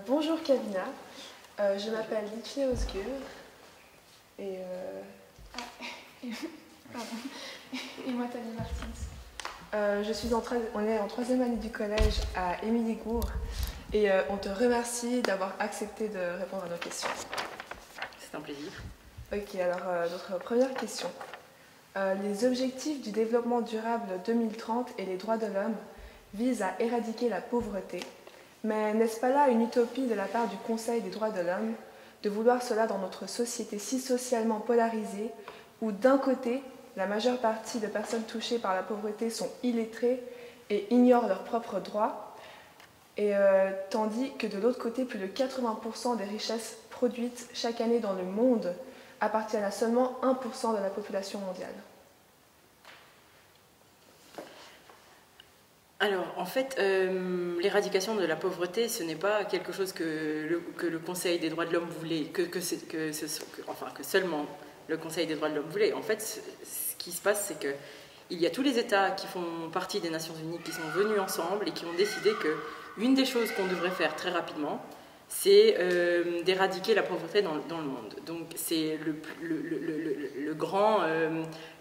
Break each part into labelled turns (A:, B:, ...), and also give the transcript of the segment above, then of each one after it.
A: Bonjour Kavina, je m'appelle Litfia Osgur et
B: Pardon. Et moi, Tania Martins.
A: on est en troisième année du collège à Émilie-Gour et on te remercie d'avoir accepté de répondre à nos questions.
C: C'est un plaisir.
A: Ok, alors notre première question. Les objectifs du développement durable 2030 et les droits de l'homme visent à éradiquer la pauvreté. Mais n'est-ce pas là une utopie de la part du Conseil des droits de l'homme de vouloir cela dans notre société si socialement polarisée où d'un côté, la majeure partie des personnes touchées par la pauvreté sont illettrées et ignorent leurs propres droits, et tandis que de l'autre côté, plus de 80% des richesses produites chaque année dans le monde appartiennent à seulement 1% de la population mondiale.
C: Alors, en fait, l'éradication de la pauvreté, ce n'est pas quelque chose que le Conseil des droits de l'homme voulait, que seulement le Conseil des droits de l'homme voulait. En fait, ce qui se passe, c'est qu'il y a tous les États qui font partie des Nations Unies qui sont venus ensemble et qui ont décidé qu'une des choses qu'on devrait faire très rapidement, c'est d'éradiquer la pauvreté dans le monde. Donc, c'est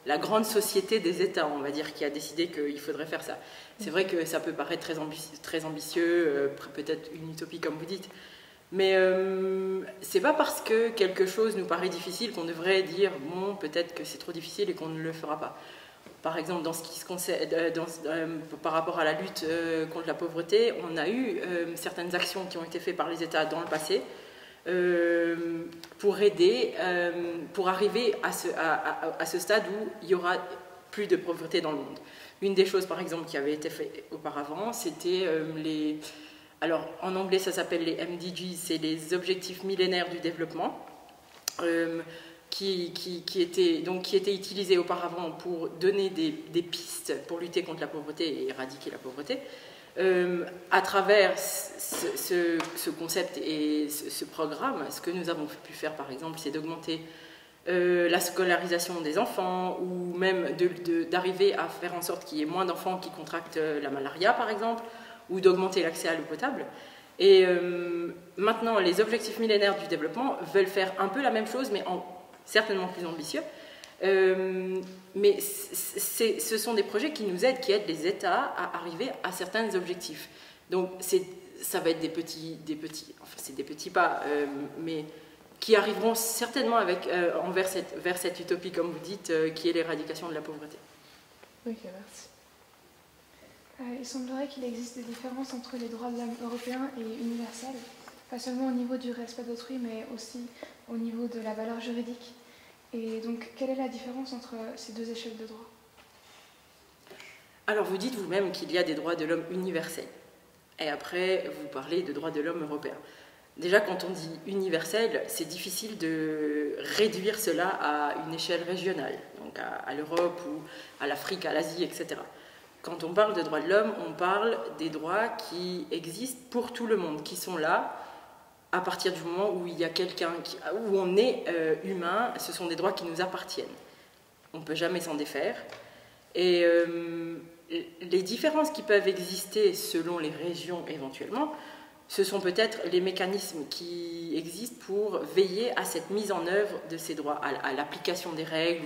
C: la grande société des États, on va dire, qui a décidé qu'il faudrait faire ça. C'est vrai que ça peut paraître très ambitieux, peut-être une utopie comme vous dites, mais c'est pas parce que quelque chose nous paraît difficile qu'on devrait dire bon, peut-être que c'est trop difficile et qu'on ne le fera pas. Par exemple, dans ce qui se concerne, par rapport à la lutte contre la pauvreté, on a eu certaines actions qui ont été faites par les États dans le passé pour aider, pour arriver à ce stade où il y aura plus de pauvreté dans le monde. Une des choses, par exemple, qui avait été faite auparavant, c'était alors en anglais ça s'appelle les MDGs, c'est les objectifs millénaires du développement, qui étaient utilisés auparavant pour donner des pistes pour lutter contre la pauvreté et éradiquer la pauvreté. À travers ce concept et ce programme, ce que nous avons pu faire, par exemple, c'est d'augmenter la scolarisation des enfants, ou même d'arriver à faire en sorte qu'il y ait moins d'enfants qui contractent la malaria, par exemple, ou d'augmenter l'accès à l'eau potable. Et maintenant, les objectifs millénaires du développement veulent faire un peu la même chose, mais certainement plus ambitieux. Mais ce sont des projets qui nous aident, qui aident les États à arriver à certains objectifs. Donc ça va être des petits pas, mais qui arriveront certainement vers cette utopie, comme vous dites, qui est l'éradication de la pauvreté.
A: Ok, merci.
B: Il semblerait qu'il existe des différences entre les droits de l'homme européens et universels, pas seulement au niveau du respect d'autrui, mais aussi au niveau de la valeur juridique. Et donc, quelle est la différence entre ces deux échelles de droit?
C: Alors, vous dites vous-même qu'il y a des droits de l'homme universels. Et après, vous parlez de droits de l'homme européens. Déjà, quand on dit universel, c'est difficile de réduire cela à une échelle régionale, donc à l'Europe ou à l'Afrique, à l'Asie, etc. Quand on parle de droits de l'homme, on parle des droits qui existent pour tout le monde, qui sont là à partir du moment où il y a où on est humain. Ce sont des droits qui nous appartiennent. On ne peut jamais s'en défaire. Et les différences qui peuvent exister selon les régions éventuellement, ce sont peut-être les mécanismes qui existent pour veiller à cette mise en œuvre de ces droits, à l'application des règles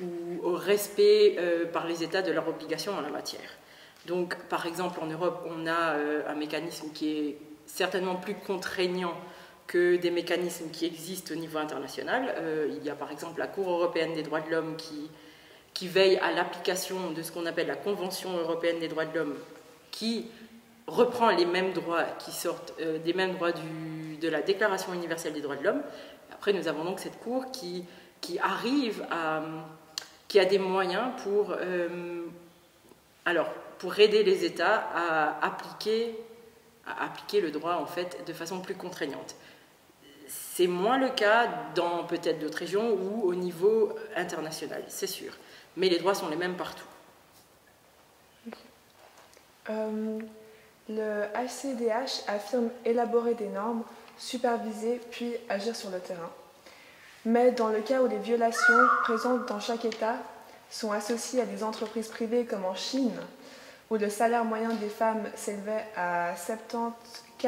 C: ou au respect par les États de leurs obligations en la matière. Donc, par exemple, en Europe, on a un mécanisme qui est certainement plus contraignant que des mécanismes qui existent au niveau international. Il y a par exemple la Cour européenne des droits de l'homme qui veille à l'application de ce qu'on appelle la Convention européenne des droits de l'homme, qui reprend les mêmes droits qui sortent des mêmes droits de la Déclaration universelle des droits de l'homme. Après, nous avons donc cette Cour qui a des moyens pour aider les États à appliquer le droit en fait de façon plus contraignante. C'est moins le cas dans peut-être d'autres régions ou au niveau international, c'est sûr. Mais les droits sont les mêmes partout.
A: Le HCDH affirme élaborer des normes, superviser puis agir sur le terrain. Mais dans le cas où les violations présentes dans chaque État sont associées à des entreprises privées comme en Chine, où le salaire moyen des femmes s'élevait qu'à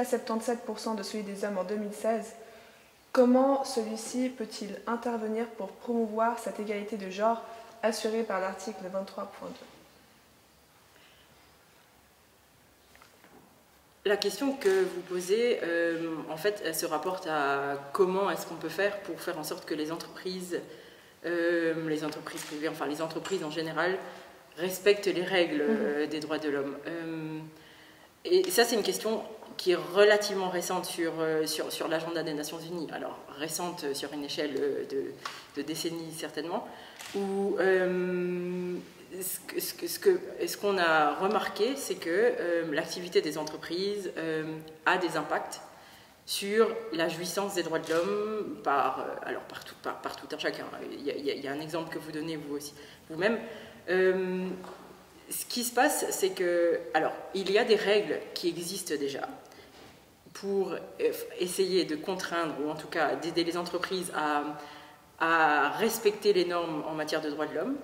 A: 77% de celui des hommes en 2016, comment celui-ci peut-il intervenir pour promouvoir cette égalité de genre assurée par l'article 23.2 ?
C: La question que vous posez, en fait, elle se rapporte à comment est-ce qu'on peut faire pour faire en sorte que les entreprises privées, enfin les entreprises en général, respectent les règles des droits de l'homme. Et ça, c'est une question qui est relativement récente sur l'agenda des Nations Unies. Alors, récente sur une échelle de décennies, certainement, où ce qu'on a remarqué, c'est que l'activité des entreprises a des impacts sur la jouissance des droits de l'homme par tout un chacun. Il y a un exemple que vous donnez vous aussi, vous-même. Ce qui se passe, c'est que, alors, il y a des règles qui existent déjà pour essayer de contraindre, ou en tout cas d'aider les entreprises à respecter les normes en matière de droits de l'homme.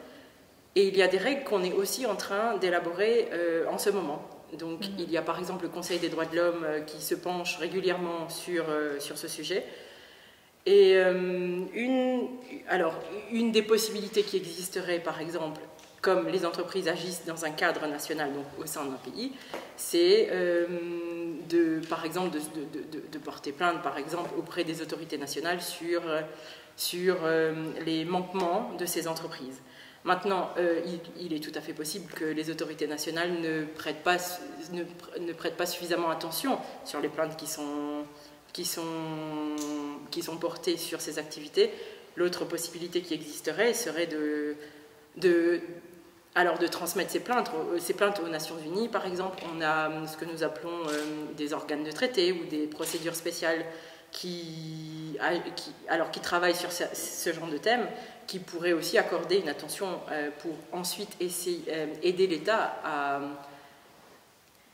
C: Et il y a des règles qu'on est aussi en train d'élaborer en ce moment. Donc, il y a par exemple le Conseil des droits de l'homme qui se penche régulièrement sur ce sujet. Et une des possibilités qui existerait, par exemple, comme les entreprises agissent dans un cadre national, donc au sein d'un pays, c'est de porter plainte, par exemple, auprès des autorités nationales sur les manquements de ces entreprises. Maintenant, il est tout à fait possible que les autorités nationales ne prêtent pas suffisamment attention sur les plaintes qui sont portées sur ces activités. L'autre possibilité qui existerait serait de transmettre ces plaintes aux Nations Unies. Par exemple, on a ce que nous appelons des organes de traité ou des procédures spéciales qui travaillent sur ce genre de thème, qui pourraient aussi accorder une attention pour ensuite aider l'État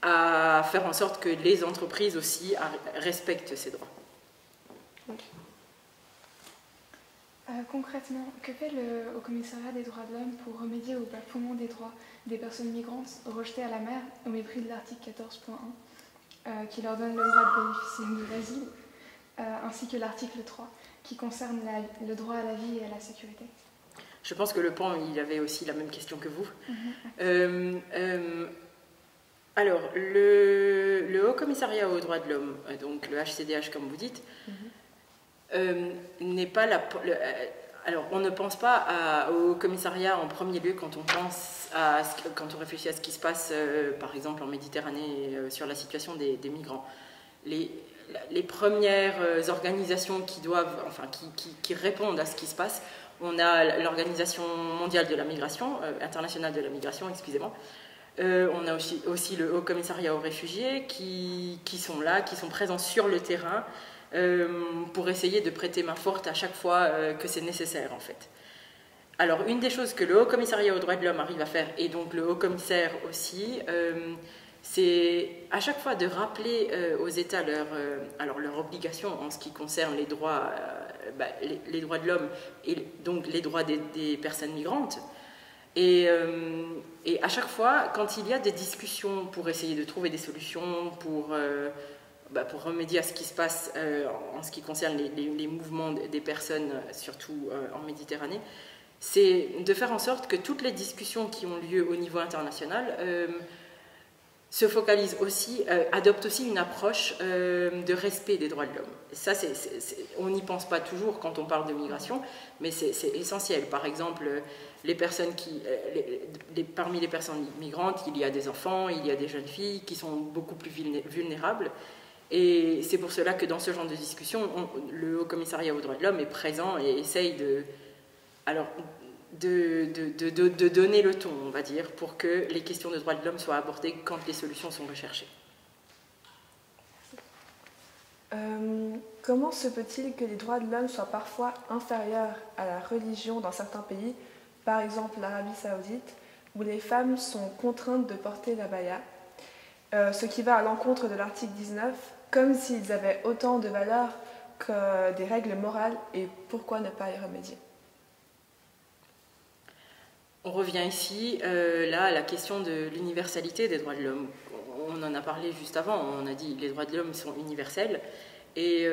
C: à faire en sorte que les entreprises aussi respectent ces droits.
B: Concrètement, que fait le Haut Commissariat des droits de l'homme pour remédier au bafouement des droits des personnes migrantes rejetées à la mer au mépris de l'article 14.1 qui leur donne le droit de bénéficier de l'asile, ainsi que l'article 3 qui concerne le droit à la vie et à la sécurité?
C: Je pense que le PAN, il avait aussi la même question que vous. Alors, le Haut Commissariat aux droits de l'homme, donc le HCDH comme vous dites, n'est pas alors, on ne pense pas au commissariat en premier lieu quand on réfléchit à ce qui se passe, par exemple, en Méditerranée, sur la situation des migrants. Les premières organisations qui répondent à ce qui se passe, on a l'Organisation mondiale de la migration, internationale de la migration, excusez-moi. On a aussi le Haut Commissariat aux réfugiés qui sont là, qui sont présents sur le terrain, pour essayer de prêter main forte à chaque fois que c'est nécessaire, en fait. Alors, une des choses que le Haut Commissariat aux droits de l'homme arrive à faire, et donc le Haut Commissaire aussi, c'est à chaque fois de rappeler aux États leur obligation en ce qui concerne les droits, les droits de l'homme et donc les droits des personnes migrantes. Et à chaque fois, quand il y a des discussions pour essayer de trouver des solutions, pour remédier à ce qui se passe en ce qui concerne les mouvements des personnes, surtout en Méditerranée, c'est de faire en sorte que toutes les discussions qui ont lieu au niveau international se focalisent aussi, adoptent aussi une approche de respect des droits de l'homme. Ça, on n'y pense pas toujours quand on parle de migration, mais c'est essentiel. Par exemple, parmi les personnes migrantes, il y a des enfants, il y a des jeunes filles qui sont beaucoup plus vulnérables. Et c'est pour cela que dans ce genre de discussion, le Haut Commissariat aux droits de l'homme est présent et essaye de donner le ton, on va dire, pour que les questions de droits de l'homme soient abordées quand les solutions sont recherchées.
A: Comment se peut-il que les droits de l'homme soient parfois inférieurs à la religion dans certains pays, par exemple l'Arabie Saoudite, où les femmes sont contraintes de porter l'abaya, ce qui va à l'encontre de l'article 19, comme s'ils avaient autant de valeur que des règles morales, et pourquoi ne pas y remédier?
C: On revient ici, là, à la question de l'universalité des droits de l'homme. On en a parlé juste avant, on a dit que les droits de l'homme sont universels, et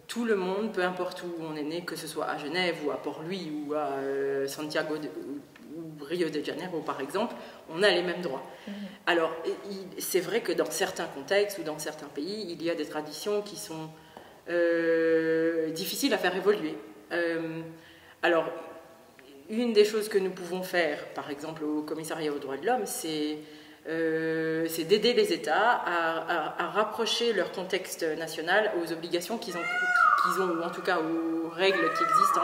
C: tout le monde, peu importe où on est né, que ce soit à Genève ou à Port-Louis ou à Santiago ou Rio de Janeiro par exemple, on a les mêmes droits. Alors, c'est vrai que dans certains contextes ou dans certains pays, il y a des traditions qui sont difficiles à faire évoluer. Alors, une des choses que nous pouvons faire, par exemple au Commissariat aux droits de l'homme, c'est d'aider les États à rapprocher leur contexte national aux obligations qu'ils ont, ou en tout cas aux règles qui existent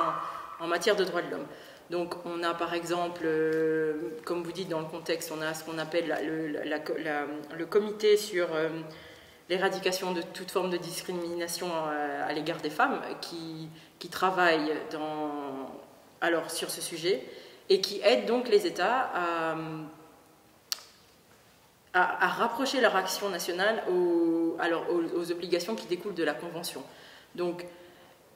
C: en matière de droits de l'homme. Donc on a par exemple, comme vous dites dans le contexte, on a ce qu'on appelle le comité sur l'éradication de toute forme de discrimination à l'égard des femmes qui travaille sur ce sujet et qui aide donc les États à rapprocher leur action nationale aux obligations qui découlent de la Convention. Donc,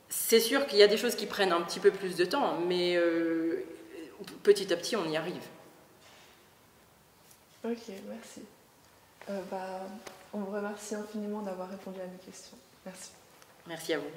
C: c'est sûr qu'il y a des choses qui prennent un petit peu plus de temps, mais petit à petit, on y arrive.
A: Ok, merci. On vous remercie infiniment d'avoir répondu à mes questions. Merci.
C: Merci à vous.